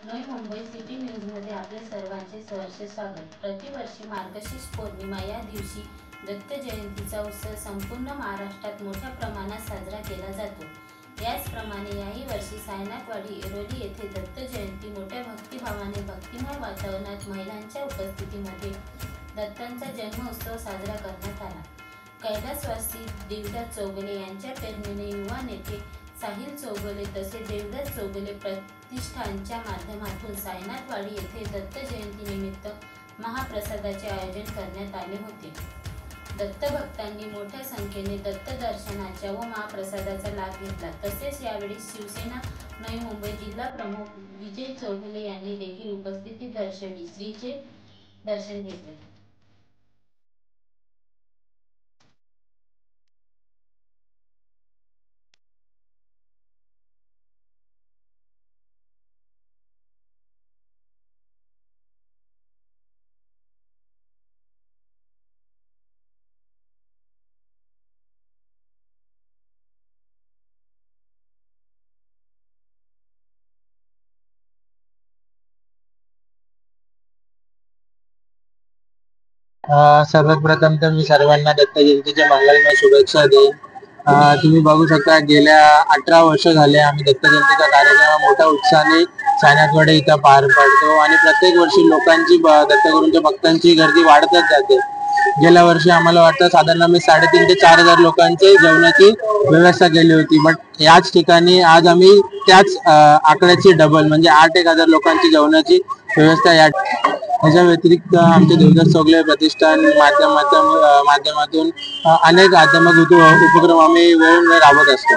Navi Mumbai city न्यूजमध्ये आपले सर्वांचे सहर्ष स्वागत। प्रतिवर्षी मार्गशीर्ष पौर्णिमा या दिवशी दत्त जयंतीचा उत्सव संपूर्ण महाराष्ट्रात मोठ्या प्रमाणात साजरा केला जातो। याचप्रमाणे याही वर्षी सायनाथवाडी ऐरोली येथे दत्त जयंती मोठ्या भक्तिभावाने भक्तिमय वातावरणात महिलांच्या उपस्थितीमध्ये दत्तांचा जन्मोत्सव साजरा करण्यात आला। कैलासवासी देवदास चौगुले यांच्या प्रेरणेने युवा नेते साहिल चौगुले तसेच देवदास चौगुले प्रतिष्ठानच्या माध्यमातून सायनाथवाडी येथे दत्त जयंती निमित्त महाप्रसादाचे आयोजन करण्यात आले होते। दत्त भक्तांनी मोठ्या संख्येने दत्त दर्शनाच्या व महाप्रसादाचा लाभ घेतला। तसेच यावेळी शिवसेना नवी मुंबई जिल्हा प्रमुख विजय चौगुले यांनी देखील उपस्थिती दर्शवली श्रीचे दर्शन घेतले। सर्वात प्रथम तर मी सर्वांना दत्त जयंतीच्या मंगलमय शुभेच्छा देईन। तुम्ही बघू शकता गेल्या 18 वर्ष झाले आम्ही दत्त जयंतीचा कार्यक्रम मोठ्या उत्साहाने सायनाथवाडी इथं पार पाडतो आणि प्रत्येक वर्षी लोकांची दत्तगुरूंच्या भक्तांची गर्दी वाढतच जाते। गेल्या वर्षी आम्हाला वाटतं साधारण आम्ही 3,500 ते 4,000 लोकांची जेवणाची व्यवस्था केली होती। बट याच ठिकाणी आज आम्ही त्याच आकड्याची डबल म्हणजे 8,000 लोकांची जेवणाची व्यवस्था याच्या व्यतिरिक्त आमचे देवदास चौगुले प्रतिष्ठान माध्यमातून अनेक आध्यात्मिक उपक्रम आम्ही वेळोवेळी राबवत असतो।